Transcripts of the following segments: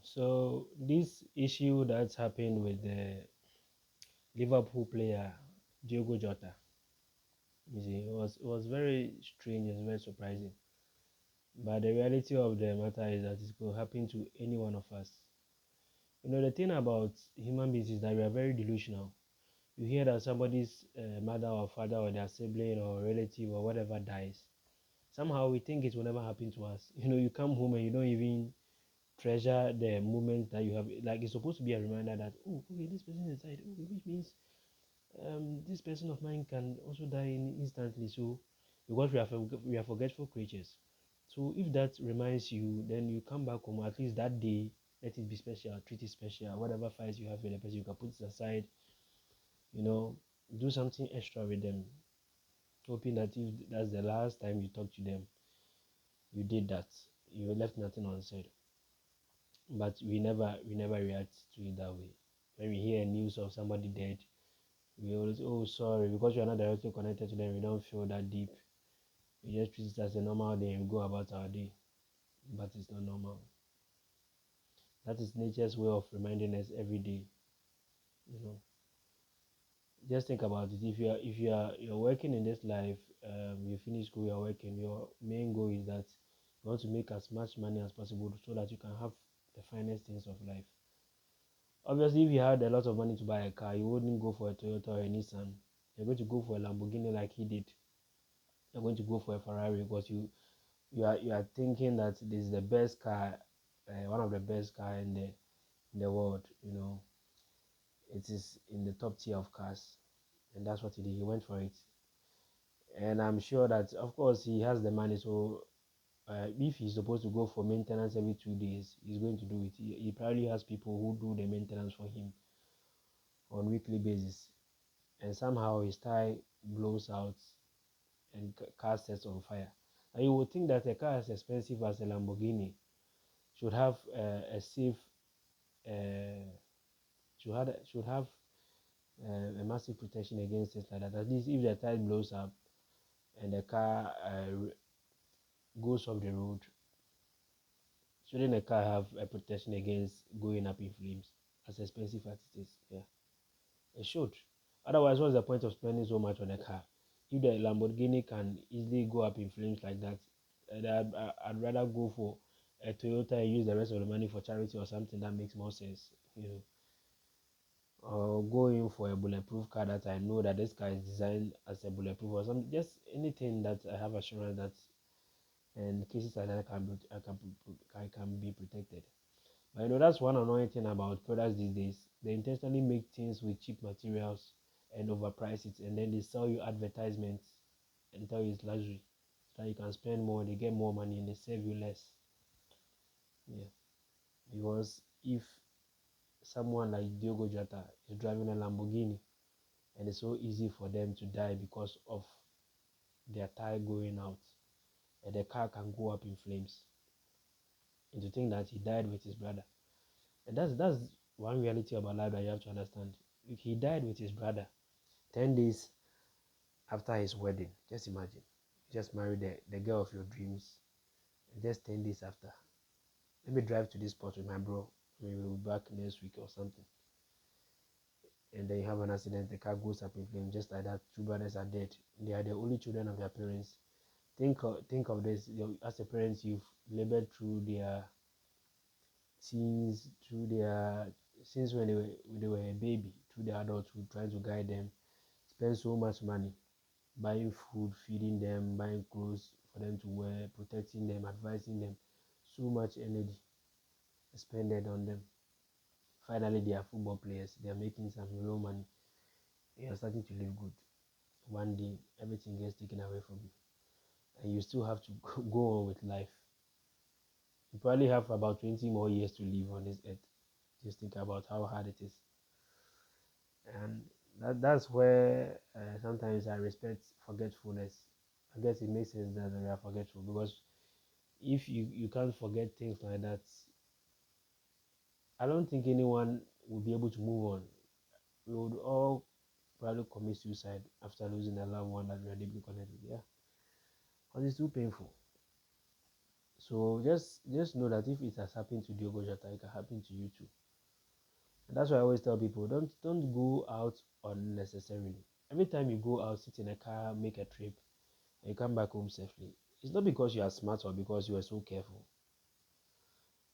So this issue that's happened with the Liverpool player Diogo Jota, you see, it was very strange and very surprising. But the reality of the matter is that it could happen to any one of us. The thing about human beings is that we are very delusional. You hear that somebody's mother or father or their sibling or relative or whatever dies. Somehow we think it will never happen to us. You come home and you don't even treasure the moment that you have. Like it's supposed to be a reminder that, oh, okay, this person is died. Okay, which means this person of mine can also die instantly. So because we are forgetful creatures. So if that reminds you, then you come back home at least that day. Let it be special, treat it special. Whatever fights you have with the person, you can put it aside. You know, do something extra with them, hoping that if that's the last time you talk to them, you did that. You left nothing unsaid. But we never react to it that way. When we hear news of somebody dead, we always, oh, sorry, because we are not directly connected to them. We don't feel that deep. We just treat it as a normal day and we go about our day. But it's not normal. That is nature's way of reminding us every day. You know, just think about it. If you're working in this life, you finish school, you're working. Your main goal is that you want to make as much money as possible so that you can have the finest things of life. Obviously, if you had a lot of money to buy a car, you wouldn't go for a Toyota or a Nissan. You're going to go for a Lamborghini like he did. You're going to go for a Ferrari because you are thinking that this is the best car, one of the best car in the world. It is in the top tier of cars, and that's what he did. He went for it, and I'm sure that of course he has the money. So if he's supposed to go for maintenance every 2 days, he's going to do it. He probably has people who do the maintenance for him on weekly basis, and somehow his tire blows out and car sets on fire. And you would think that a car as expensive as a Lamborghini should have a safe, uh, should have a massive protection against things like that. At least if the tire blows up and the car goes off the road, shouldn't the car have a protection against going up in flames? As expensive as it is, yeah, it should. Otherwise, what's the point of spending so much on a car? If the Lamborghini can easily go up in flames like that, I'd rather go for a Toyota and use the rest of the money for charity or something that makes more sense. Or go in for a bulletproof car that I know that this car is designed as a bulletproof or something. Just anything that I have assurance that and cases like that I can be protected. But that's one annoying thing about products these days. They intentionally make things with cheap materials and overprice it, and then they sell you advertisements and tell you it's luxury, so that you can spend more, they get more money, and they save you less. Yeah, because if someone like Diogo Jota is driving a Lamborghini and it's so easy for them to die because of their tire going out, and the car can go up in flames, and to think that he died with his brother. And that's one reality about life that you have to understand. If he died with his brother 10 days after his wedding, just imagine. You just married the girl of your dreams, and just 10 days after, let me drive to this spot with my bro. We will be back next week or something. And then you have an accident, the car goes up in flames, just like that. Two brothers are dead. They are the only children of their parents. Think of this. As a parent, you've labored through their teens, through their since when they were a baby, through their adulthood, trying to guide them, spend so much money buying food, feeding them, buying clothes for them to wear, protecting them, advising them, so much energy expended on them. Finally, they are football players, they are making some real money, they are starting to live good. One day, everything gets taken away from you, and you still have to go on with life. You probably have about 20 more years to live on this earth. Just think about how hard it is. And that's where sometimes I respect forgetfulness. I guess it makes sense that we are forgetful because if you can't forget things like that, I don't think anyone will be able to move on. We would all probably commit suicide after losing a loved one that we are deeply connected with. Yeah, because it's too painful. So just know that if it has happened to Diogo Jota, it can happen to you too. And that's why I always tell people, don't go out unnecessarily. Every time you go out, sit in a car, make a trip, and you come back home safely, it's not because you are smart or because you are so careful.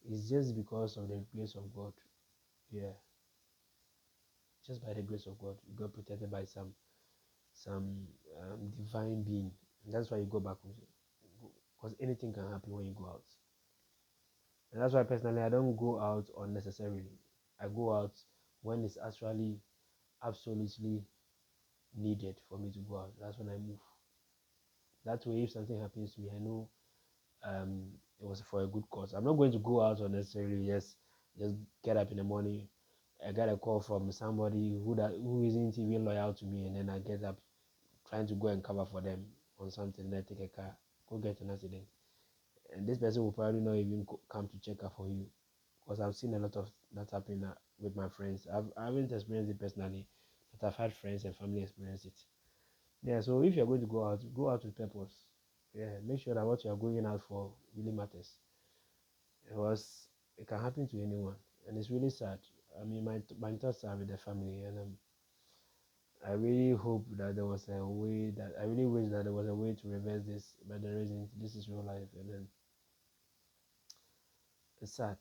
It's just because of the grace of God. Yeah, just by the grace of God, you got protected by some divine being. And that's why you go back home. Because anything can happen when you go out. And that's why personally I don't go out unnecessarily. I go out when it's actually absolutely needed for me to go out. That's when I move. That way, if something happens to me, I know um, it was for a good cause. I'm not going to go out unnecessarily. Just get up in the morning. I get a call from somebody who isn't even loyal to me, and then I get up trying to go and cover for them on something. And I take a car, go get an accident, and this person will probably not even come to check up for you, because I've seen a lot of that happen with my friends. I haven't experienced it personally, but I've had friends and family experience it. Yeah, so if you're going to go out with purpose. Yeah, make sure that what you are going out for really matters, because it can happen to anyone, and it's really sad. I mean, my thoughts are with the family, and I really hope that there was a way that I really wish that there was a way to reverse this, but there isn't. This is real life, and then it's sad.